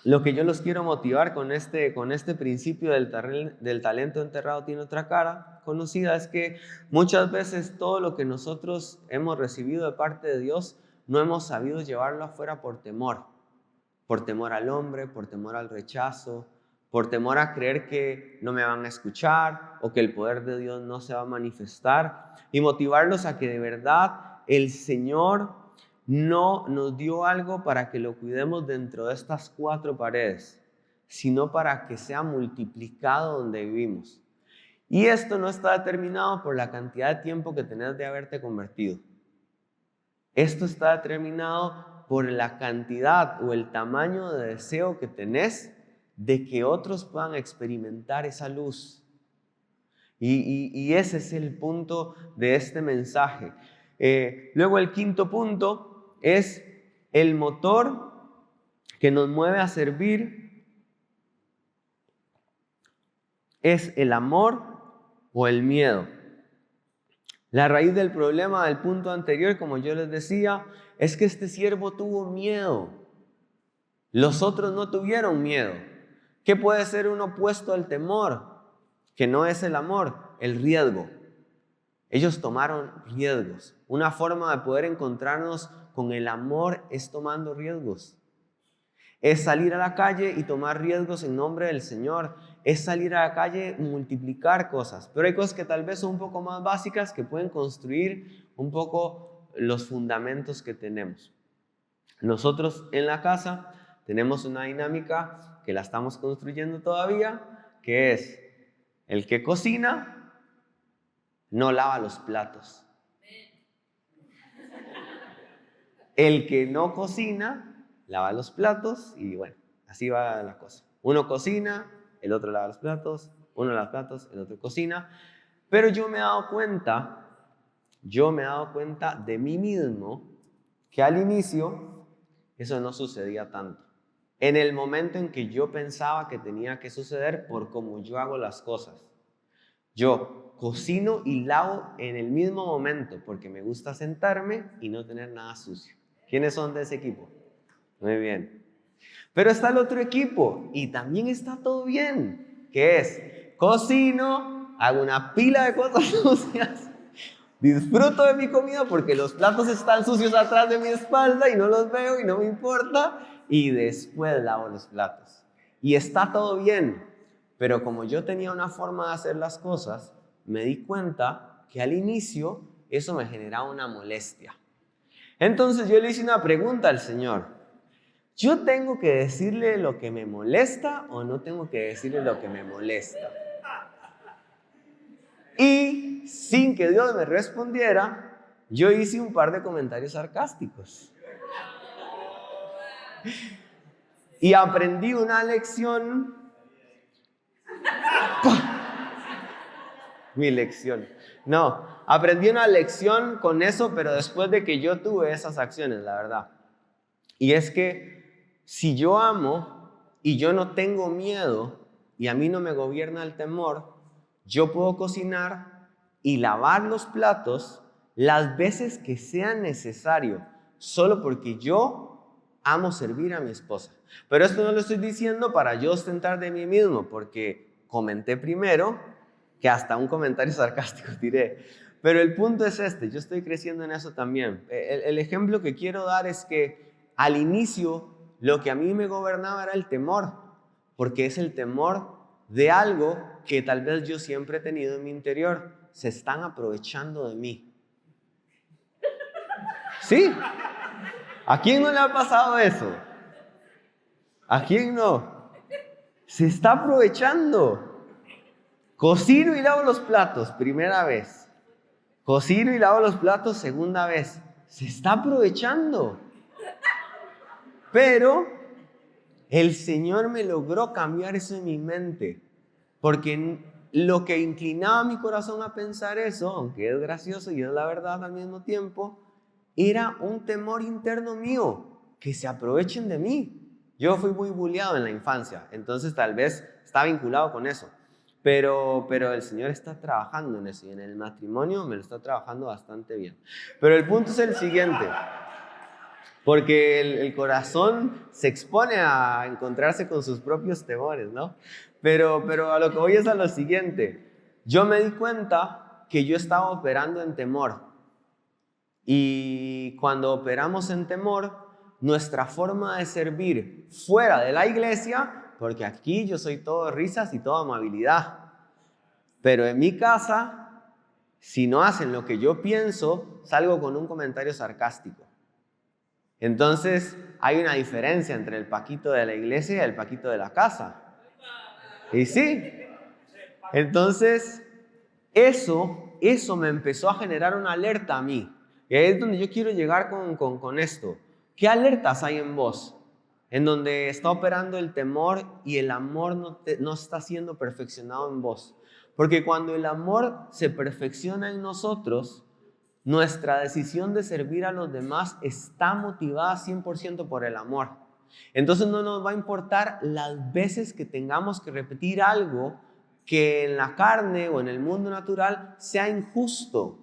Speaker 1: lo que yo los quiero motivar con este principio del talento enterrado tiene otra cara conocida, es que muchas veces todo lo que nosotros hemos recibido de parte de Dios no hemos sabido llevarlo afuera por temor al hombre, por temor al rechazo, por temor a creer que no me van a escuchar o que el poder de Dios no se va a manifestar, y motivarlos a que de verdad el Señor no nos dio algo para que lo cuidemos dentro de estas 4 paredes, sino para que sea multiplicado donde vivimos. Y esto no está determinado por la cantidad de tiempo que tenés de haberte convertido. Esto está determinado por la cantidad o el tamaño de deseo que tenés de que otros puedan experimentar esa luz. Y ese es el punto de este mensaje. Luego el quinto punto es el motor que nos mueve a servir. ¿Es el amor o el miedo? La raíz del problema del punto anterior, como yo les decía, es que este siervo tuvo miedo. Los otros no tuvieron miedo. ¿Qué puede ser un opuesto al temor? Que no es el amor, el riesgo. Ellos tomaron riesgos. Una forma de poder encontrarnos con el amor es tomando riesgos. Es salir a la calle y tomar riesgos en nombre del Señor. Es salir a la calle y multiplicar cosas. Pero hay cosas que tal vez son un poco más básicas que pueden construir un poco los fundamentos que tenemos. Nosotros en la casa tenemos una dinámica que la estamos construyendo todavía, que es: el que cocina no lava los platos. El que no cocina lava los platos, y bueno, así va la cosa. Uno cocina, el otro lava los platos, uno lava los platos, el otro cocina. Pero yo me he dado cuenta de mí mismo que al inicio eso no sucedía tanto. En el momento en que yo pensaba que tenía que suceder por cómo yo hago las cosas. Yo cocino y lavo en el mismo momento porque me gusta sentarme y no tener nada sucio. ¿Quiénes son de ese equipo? Muy bien. Pero está el otro equipo y también está todo bien, que es: cocino, hago una pila de cosas sucias, disfruto de mi comida porque los platos están sucios atrás de mi espalda y no los veo y no me importa, y después lavo los platos. Y está todo bien, pero como yo tenía una forma de hacer las cosas, me di cuenta que al inicio eso me generaba una molestia. Entonces yo le hice una pregunta al Señor: ¿Yo tengo que decirle lo que me molesta o no tengo que decirle lo que me molesta? Y sin que Dios me respondiera, yo hice un par de comentarios sarcásticos. Y aprendí una lección. Mi lección. No, aprendí una lección con eso, pero después de que yo tuve esas acciones, la verdad. Y es que si yo amo y yo no tengo miedo y a mí no me gobierna el temor, yo puedo cocinar y lavar los platos las veces que sea necesario, solo porque yo amo servir a mi esposa. Pero esto no lo estoy diciendo para yo ostentar de mí mismo, porque comenté primero que hasta un comentario sarcástico tiré. Pero el punto es este, yo estoy creciendo en eso también. El ejemplo que quiero dar es que al inicio lo que a mí me gobernaba era el temor, porque es el temor de algo que tal vez yo siempre he tenido en mi interior. Se están aprovechando de mí. ¿Sí? ¿A quién no le ha pasado eso? ¿A quién no? Se está aprovechando. Cocino y lavo los platos, primera vez. Cocino y lavo los platos, segunda vez. Se está aprovechando. Pero el Señor me logró cambiar eso en mi mente. Porque lo que inclinaba mi corazón a pensar eso, aunque es gracioso y es la verdad al mismo tiempo, era un temor interno mío, que se aprovechen de mí. Yo fui muy bulleado en la infancia, entonces tal vez está vinculado con eso. Pero el Señor está trabajando en eso y en el matrimonio me lo está trabajando bastante bien. Pero el punto es el siguiente, porque el corazón se expone a encontrarse con sus propios temores, ¿no? Pero a lo que voy es a lo siguiente. Yo me di cuenta que yo estaba operando en temor. Y cuando operamos en temor, nuestra forma de servir fuera de la iglesia, porque aquí yo soy todo risas y toda amabilidad, pero en mi casa, si no hacen lo que yo pienso, salgo con un comentario sarcástico. Entonces, hay una diferencia entre el Paquito de la iglesia y el Paquito de la casa. Y sí, entonces, eso me empezó a generar una alerta a mí. Y ahí es donde yo quiero llegar con esto. ¿Qué alertas hay en vos? En donde está operando el temor y el amor no está siendo perfeccionado en vos. Porque cuando el amor se perfecciona en nosotros, nuestra decisión de servir a los demás está motivada 100% por el amor. Entonces no nos va a importar las veces que tengamos que repetir algo que en la carne o en el mundo natural sea injusto,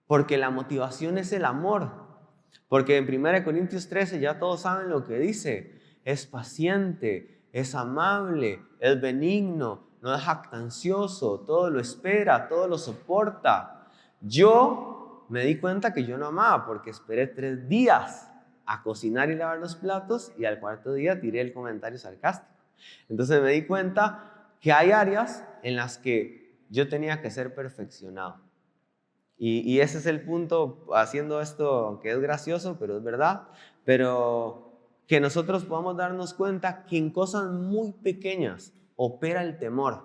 Speaker 1: porque la motivación es el amor. Porque en 1 Corintios 13 ya todos saben lo que dice: es paciente, es amable, es benigno, no es jactancioso, todo lo espera, todo lo soporta. Yo me di cuenta que yo no amaba porque esperé 3 días a cocinar y lavar los platos y al cuarto día tiré el comentario sarcástico. Entonces me di cuenta que hay áreas en las que yo tenía que ser perfeccionado. Y ese es el punto, haciendo esto, aunque es gracioso, pero es verdad, pero que nosotros podamos darnos cuenta que en cosas muy pequeñas opera el temor.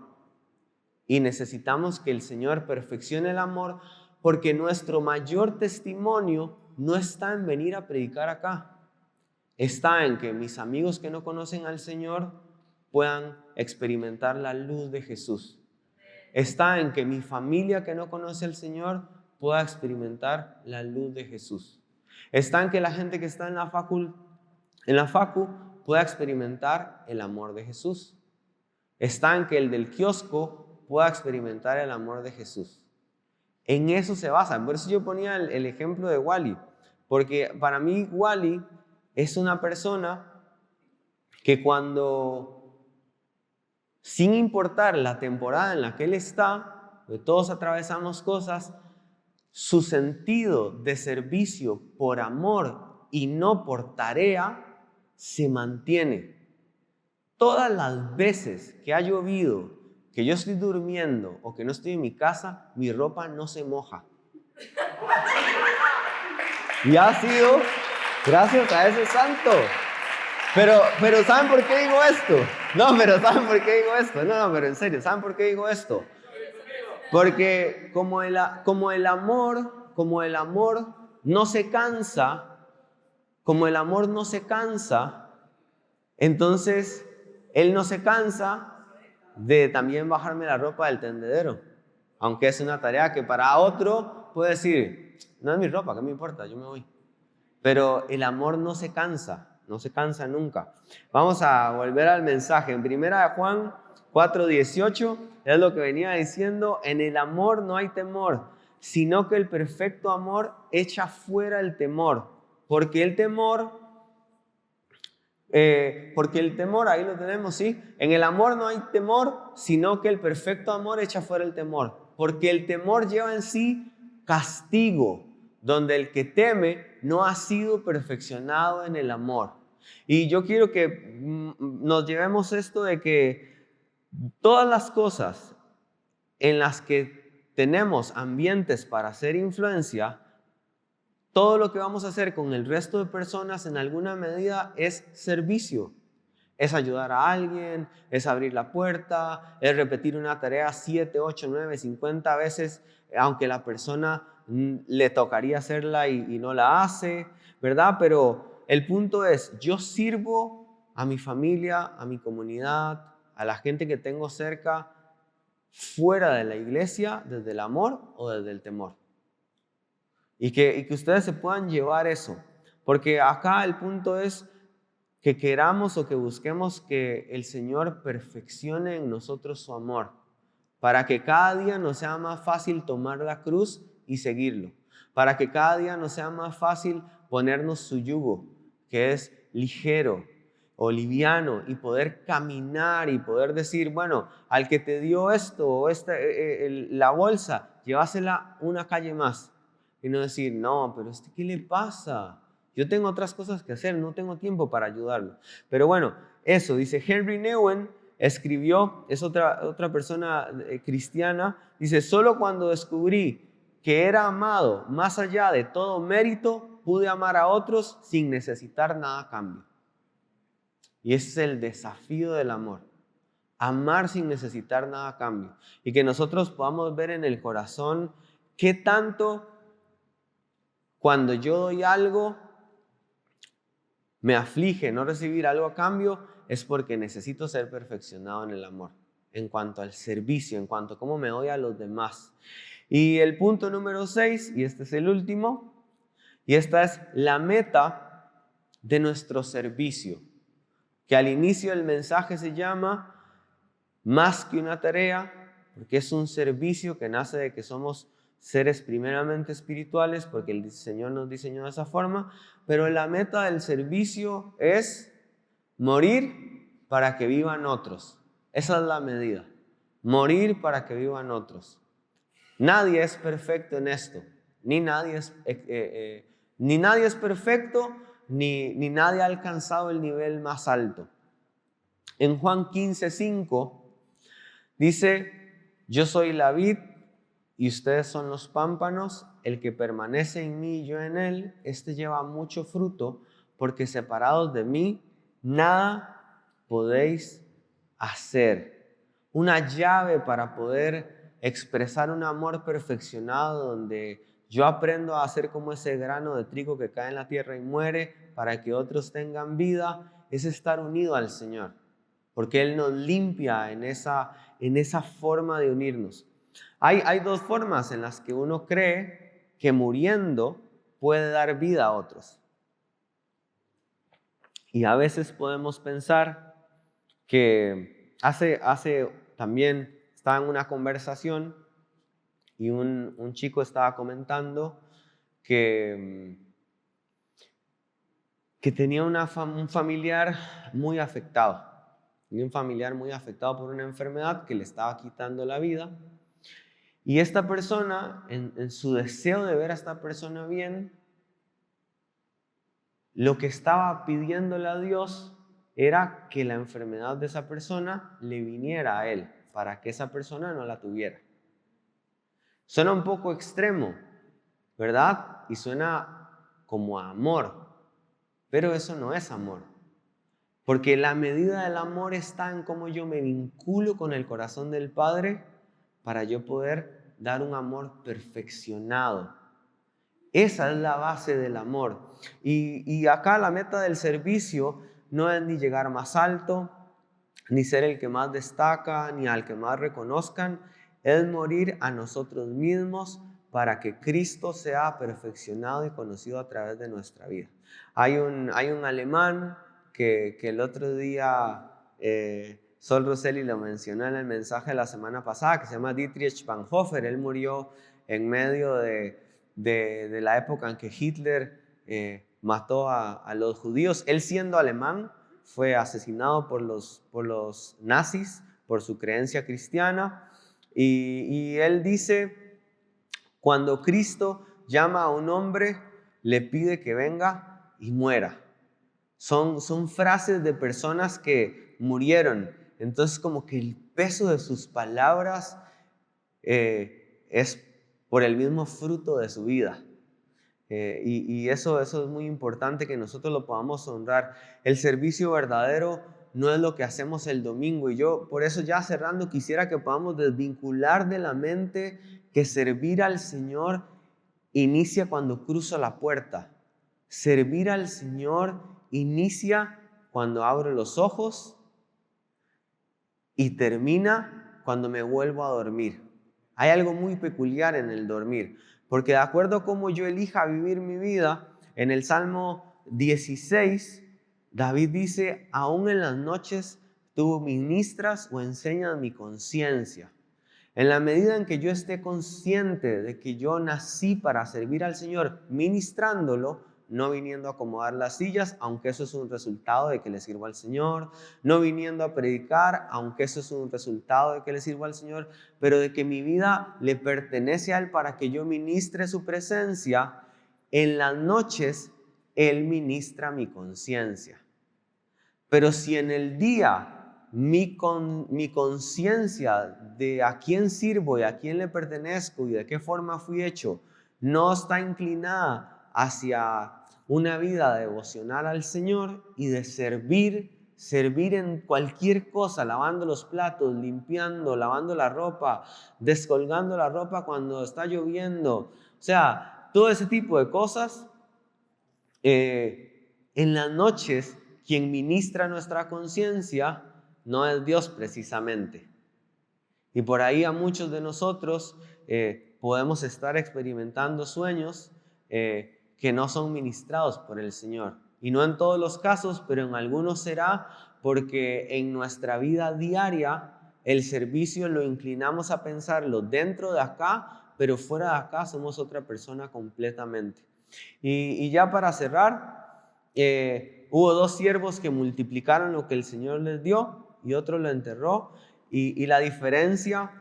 Speaker 1: Y necesitamos que el Señor perfeccione el amor, porque nuestro mayor testimonio no está en venir a predicar acá. Está en que mis amigos que no conocen al Señor puedan experimentar la luz de Jesús. Está en que mi familia que no conoce al Señor pueda experimentar la luz de Jesús. Está en que la gente que está en la facu pueda experimentar el amor de Jesús. Está en que el del kiosco pueda experimentar el amor de Jesús. En eso se basa. Por eso yo ponía el ejemplo de Wally, porque para mí Wally es una persona que cuando, sin importar la temporada en la que él está, que todos atravesamos cosas, su sentido de servicio por amor y no por tarea se mantiene. Todas las veces que ha llovido, que yo estoy durmiendo o que no estoy en mi casa, mi ropa no se moja. Y ha sido gracias a ese santo. Pero ¿saben por qué digo esto? No, pero ¿saben por qué digo esto? No, pero en serio, ¿saben por qué digo esto? Porque como el amor no se cansa, como el amor no se cansa, entonces él no se cansa de también bajarme la ropa del tendedero. Aunque es una tarea que para otro puede decir, no es mi ropa, ¿qué me importa? Yo me voy. Pero el amor no se cansa, no se cansa nunca. Vamos a volver al mensaje. En 1 Juan 4:18 es lo que venía diciendo: en el amor no hay temor, sino que el perfecto amor echa fuera el temor. Porque el temor, ahí lo tenemos, ¿sí? En el amor no hay temor, sino que el perfecto amor echa fuera el temor. Porque el temor lleva en sí castigo, donde el que teme no ha sido perfeccionado en el amor. Y yo quiero que nos llevemos esto de que todas las cosas en las que tenemos ambientes para hacer influencia, todo lo que vamos a hacer con el resto de personas en alguna medida es servicio. Es ayudar a alguien, es abrir la puerta, es repetir una tarea 7, 8, 9, 50 veces, aunque la persona le tocaría hacerla y no la hace, ¿verdad? Pero el punto es, yo sirvo a mi familia, a mi comunidad, a la gente que tengo cerca, fuera de la iglesia, desde el amor o desde el temor. Y que ustedes se puedan llevar eso. Porque acá el punto es que queramos o que busquemos que el Señor perfeccione en nosotros su amor, para que cada día nos sea más fácil tomar la cruz y seguirlo, para que cada día nos sea más fácil ponernos su yugo, que es ligero o liviano, y poder caminar y poder decir, bueno, al que te dio esto o la bolsa, llévasela una calle más, y no decir, no, pero ¿qué le pasa? Yo tengo otras cosas que hacer, no tengo tiempo para ayudarlo. Pero bueno, eso, dice Henry Nouwen, escribió, es otra persona cristiana, dice, solo cuando descubrí que era amado más allá de todo mérito, pude amar a otros sin necesitar nada a cambio. Y ese es el desafío del amor, amar sin necesitar nada a cambio. Y que nosotros podamos ver en el corazón qué tanto cuando yo doy algo me aflige no recibir algo a cambio, es porque necesito ser perfeccionado en el amor, en cuanto al servicio, en cuanto a cómo me doy a los demás. Y el punto número 6, y este es el último, y esta es la meta de nuestro servicio, que al inicio del mensaje se llama más que una tarea, porque es un servicio que nace de que somos seres primeramente espirituales, porque el Señor nos diseñó de esa forma, pero la meta del servicio es morir para que vivan otros. Esa es la medida, morir para que vivan otros. Nadie es perfecto en esto, ni nadie es perfecto, ni nadie ha alcanzado el nivel más alto. En Juan 15:5 dice, yo soy la vid y ustedes son los pámpanos, el que permanece en mí y yo en él, este lleva mucho fruto, porque separados de mí, nada podéis hacer. Una llave para poder expresar un amor perfeccionado, donde yo aprendo a hacer como ese grano de trigo que cae en la tierra y muere, para que otros tengan vida, es estar unido al Señor. Porque Él nos limpia en esa forma de unirnos. Hay dos formas en las que uno cree que muriendo puede dar vida a otros. Y a veces podemos pensar que hace también estaba en una conversación y un chico estaba comentando que tenía un familiar muy afectado. Tenía un familiar muy afectado por una enfermedad que le estaba quitando la vida. Y esta persona, en su deseo de ver a esta persona bien, lo que estaba pidiéndole a Dios era que la enfermedad de esa persona le viniera a él, para que esa persona no la tuviera. Suena un poco extremo, ¿verdad? Y suena como a amor, pero eso no es amor. Porque la medida del amor está en cómo yo me vinculo con el corazón del Padre para yo poder dar un amor perfeccionado. Esa es la base del amor. Y acá la meta del servicio no es ni llegar más alto, ni ser el que más destaca, ni al que más reconozcan. Es morir a nosotros mismos para que Cristo sea perfeccionado y conocido a través de nuestra vida. Hay un alemán que el otro día Sol Rosselli lo mencionó en el mensaje de la semana pasada, que se llama Dietrich Bonhoeffer. Él murió en medio de la época en que Hitler mató a los judíos. Él, siendo alemán, fue asesinado por los nazis por su creencia cristiana. Y él dice, cuando Cristo llama a un hombre, le pide que venga y muera. Son frases de personas que murieron. Entonces, como que el peso de sus palabras es por el mismo fruto de su vida. Y eso es muy importante, que nosotros lo podamos honrar. El servicio verdadero no es lo que hacemos el domingo. Y yo, por eso, ya cerrando, quisiera que podamos desvincular de la mente que servir al Señor inicia cuando cruzo la puerta. Servir al Señor inicia cuando abro los ojos y termina cuando me vuelvo a dormir. Hay algo muy peculiar en el dormir, porque de acuerdo a cómo yo elija vivir mi vida, en el Salmo 16, David dice, aún en las noches tú ministras o enseñas mi conciencia. En la medida en que yo esté consciente de que yo nací para servir al Señor, ministrándolo, no viniendo a acomodar las sillas, aunque eso es un resultado de que le sirvo al Señor, no viniendo a predicar, aunque eso es un resultado de que le sirvo al Señor, pero de que mi vida le pertenece a Él para que yo ministre su presencia. En las noches Él ministra mi conciencia. Pero si en el día mi conciencia de a quién sirvo y a quién le pertenezco y de qué forma fui hecho no está inclinada hacia una vida devocional al Señor y de servir en cualquier cosa, lavando los platos, limpiando, lavando la ropa, descolgando la ropa cuando está lloviendo, o sea, todo ese tipo de cosas, en las noches quien ministra nuestra conciencia no es Dios precisamente. Y por ahí a muchos de nosotros podemos estar experimentando sueños que no son ministrados por el Señor. Y no en todos los casos, pero en algunos será porque en nuestra vida diaria el servicio lo inclinamos a pensarlo dentro de acá, pero fuera de acá somos otra persona completamente. Y ya para cerrar, hubo 2 siervos que multiplicaron lo que el Señor les dio y otro lo enterró. Y la diferencia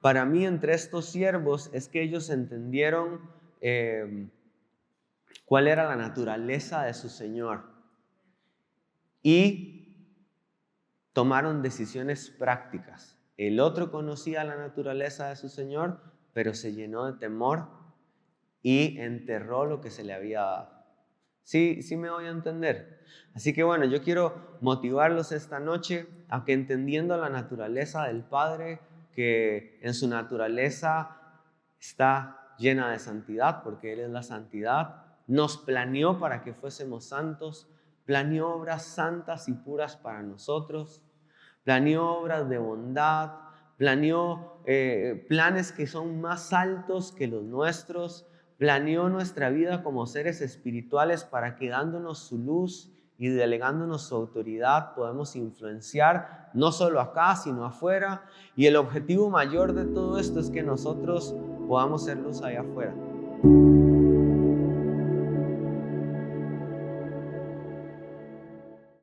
Speaker 1: para mí entre estos siervos es que ellos entendieron cuál era la naturaleza de su Señor y tomaron decisiones prácticas. El otro conocía la naturaleza de su Señor, pero se llenó de temor y enterró lo que se le había dado. Sí me voy a entender. Así que bueno, yo quiero motivarlos esta noche a que, entendiendo la naturaleza del Padre, que en su naturaleza está llena de santidad, porque Él es la santidad, nos planeó para que fuésemos santos, planeó obras santas y puras para nosotros, planeó obras de bondad, planeó planes que son más altos que los nuestros, planeó nuestra vida como seres espirituales para que, dándonos su luz y delegándonos su autoridad, podemos influenciar no solo acá, sino afuera. Y el objetivo mayor de todo esto es que nosotros podamos ser luz allá afuera.